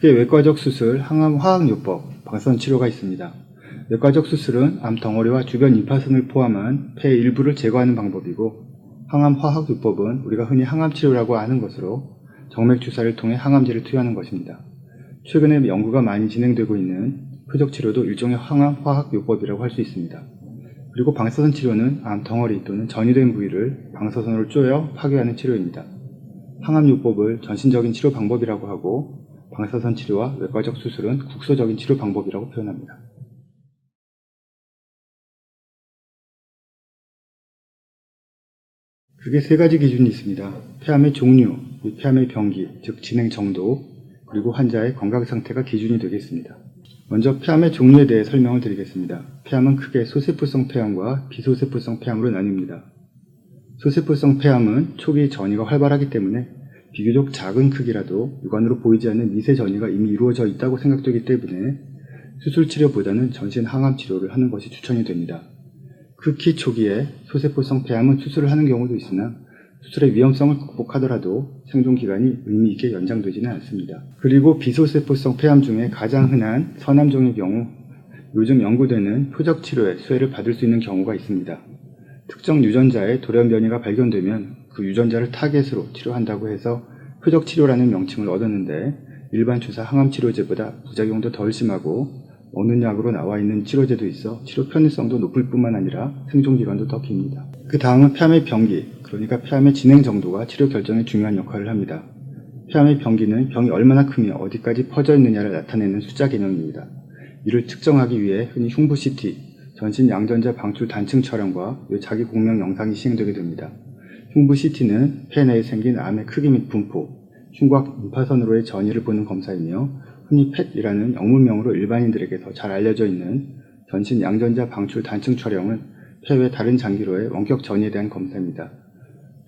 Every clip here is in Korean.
크게 외과적 수술, 항암 화학요법, 방사선 치료가 있습니다. 외과적 수술은 암 덩어리와 주변 임파선을 포함한 폐의 일부를 제거하는 방법이고, 항암 화학요법은 우리가 흔히 항암 치료라고 아는 것으로 정맥 주사를 통해 항암제를 투여하는 것입니다. 최근에 연구가 많이 진행되고 있는 표적 치료도 일종의 항암 화학요법이라고 할 수 있습니다. 그리고 방사선 치료는 암 덩어리 또는 전이된 부위를 방사선으로 쪼여 파괴하는 치료입니다. 항암요법을 전신적인 치료 방법이라고 하고, 방사선 치료와 외과적 수술은 국소적인 치료 방법이라고 표현합니다. 크게 세 가지 기준이 있습니다. 폐암의 종류, 폐암의 병기, 즉 진행 정도, 그리고 환자의 건강 상태가 기준이 되겠습니다. 먼저 폐암의 종류에 대해 설명을 드리겠습니다. 폐암은 크게 소세포성 폐암과 비소세포성 폐암으로 나뉩니다. 소세포성 폐암은 초기 전이가 활발하기 때문에 비교적 작은 크기라도 육안으로 보이지 않는 미세 전이가 이미 이루어져 있다고 생각되기 때문에 수술 치료보다는 전신 항암 치료를 하는 것이 추천이 됩니다. 극히 초기에 소세포성 폐암은 수술을 하는 경우도 있으나 수술의 위험성을 극복하더라도 생존 기간이 의미 있게 연장되지는 않습니다. 그리고 비소세포성 폐암 중에 가장 흔한 서남종의 경우 요즘 연구되는 표적 치료에 수혜를 받을 수 있는 경우가 있습니다. 특정 유전자의 돌연 변이가 발견되면 그 유전자를 타겟으로 치료한다고 해서 표적 치료라는 명칭을 얻었는데, 일반 주사 항암 치료제보다 부작용도 덜 심하고 어느 약으로 나와 있는 치료제도 있어 치료 편의성도 높을 뿐만 아니라 생존 기간도 더 깁니다. 그 다음은 폐암의 병기, 그러니까 폐암의 진행 정도가 치료 결정에 중요한 역할을 합니다. 폐암의 병기는 병이 얼마나 크며 어디까지 퍼져 있느냐를 나타내는 숫자 개념입니다. 이를 측정하기 위해 흔히 흉부 CT, 전신 양전자 방출 단층 촬영과 자기 공명 영상이 시행되게 됩니다. 흉부 CT는 폐 내에 생긴 암의 크기 및 분포, 흉곽 임파선으로의 전이를 보는 검사이며, 흔히 PET이라는 영문명으로 일반인들에게서 잘 알려져 있는 전신 양전자 방출 단층 촬영은 폐외 다른 장기로의 원격 전이에 대한 검사입니다.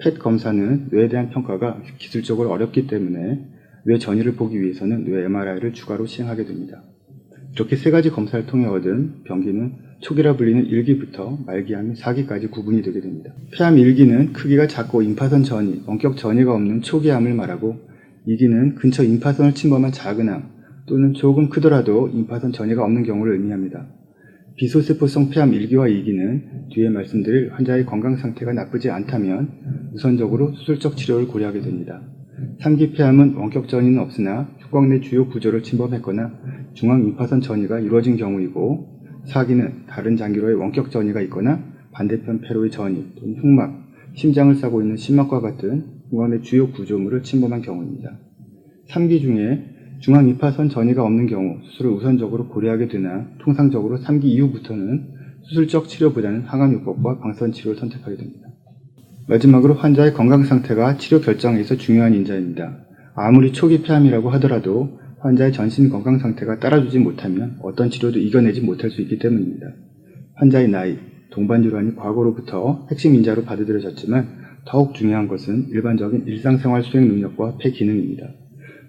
PET 검사는 뇌에 대한 평가가 기술적으로 어렵기 때문에 뇌 전이를 보기 위해서는 뇌 MRI를 추가로 시행하게 됩니다. 이렇게 세 가지 검사를 통해 얻은 병기는 초기라 불리는 1기부터 말기암 4기까지 구분이 되게 됩니다. 폐암 1기는 크기가 작고 임파선 전이, 원격 전이가 없는 초기암을 말하고, 2기는 근처 임파선을 침범한 작은 암 또는 조금 크더라도 임파선 전이가 없는 경우를 의미합니다. 비소세포성 폐암 1기와 2기는 뒤에 말씀드릴 환자의 건강 상태가 나쁘지 않다면 우선적으로 수술적 치료를 고려하게 됩니다. 3기 폐암은 원격 전이는 없으나 흉곽 내 주요 구조를 침범했거나 중앙 임파선 전이가 이루어진 경우이고, 4기는 다른 장기로의 원격 전이가 있거나 반대편 폐로의 전이 또는 흉막, 심장을 싸고 있는 심막과 같은 흉곽 내 주요 구조물을 침범한 경우입니다. 3기 중에 중앙 임파선 전이가 없는 경우 수술을 우선적으로 고려하게 되나, 통상적으로 3기 이후부터는 수술적 치료보다는 항암요법과 방사선 치료를 선택하게 됩니다. 마지막으로 환자의 건강 상태가 치료 결정에 있어 중요한 인자입니다. 아무리 초기 폐암이라고 하더라도 환자의 전신 건강 상태가 따라주지 못하면 어떤 치료도 이겨내지 못할 수 있기 때문입니다. 환자의 나이, 동반 질환이 과거로부터 핵심 인자로 받아들여졌지만 더욱 중요한 것은 일반적인 일상생활 수행 능력과 폐 기능입니다.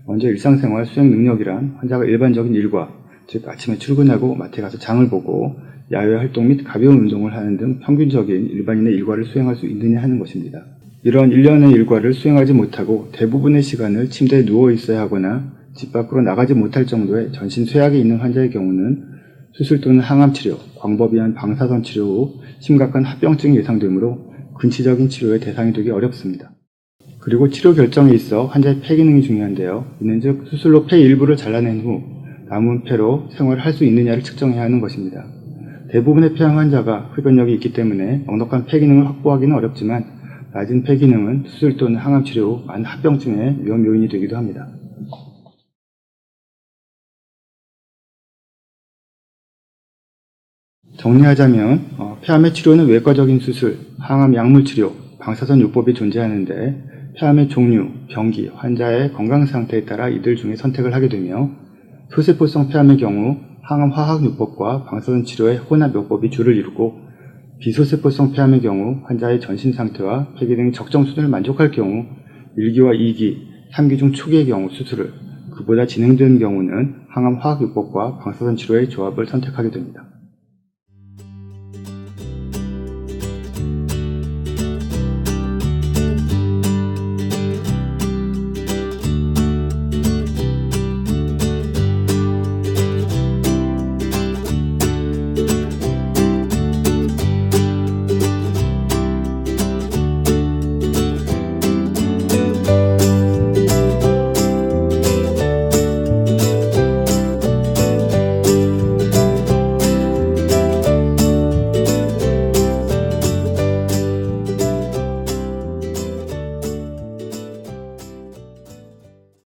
먼저 일상생활 수행 능력이란 환자가 일반적인 일과, 즉 아침에 출근하고 마트에 가서 장을 보고 야외 활동 및 가벼운 운동을 하는 등 평균적인 일반인의 일과를 수행할 수 있느냐 하는 것입니다. 이런 일련의 일과를 수행하지 못하고 대부분의 시간을 침대에 누워 있어야 하거나 집 밖으로 나가지 못할 정도의 전신 쇠약이 있는 환자의 경우는 수술 또는 항암 치료, 광범위한 방사선 치료 후 심각한 합병증이 예상되므로 근치적인 치료의 대상이 되기 어렵습니다. 그리고 치료 결정에 있어 환자의 폐 기능이 중요한데요. 이는즉 수술로 폐 일부를 잘라낸 후 남은 폐로 생활을 할 수 있느냐를 측정해야 하는 것입니다. 대부분의 폐암 환자가 흡연력이 있기 때문에 넉넉한 폐 기능을 확보하기는 어렵지만, 낮은 폐 기능은 수술 또는 항암 치료 후 많은 합병증의 위험 요인이 되기도 합니다. 정리하자면 폐암의 치료는 외과적인 수술, 항암 약물 치료, 방사선 요법이 존재하는데, 폐암의 종류, 병기, 환자의 건강 상태에 따라 이들 중에 선택을 하게 되며, 소세포성 폐암의 경우 항암 화학요법과 방사선 치료의 혼합요법이 주를 이루고, 비소세포성 폐암의 경우 환자의 전신 상태와 폐 기능이 적정 수준을 만족할 경우 1기와 2기, 3기 중 초기의 경우 수술을, 그보다 진행된 경우는 항암 화학요법과 방사선 치료의 조합을 선택하게 됩니다.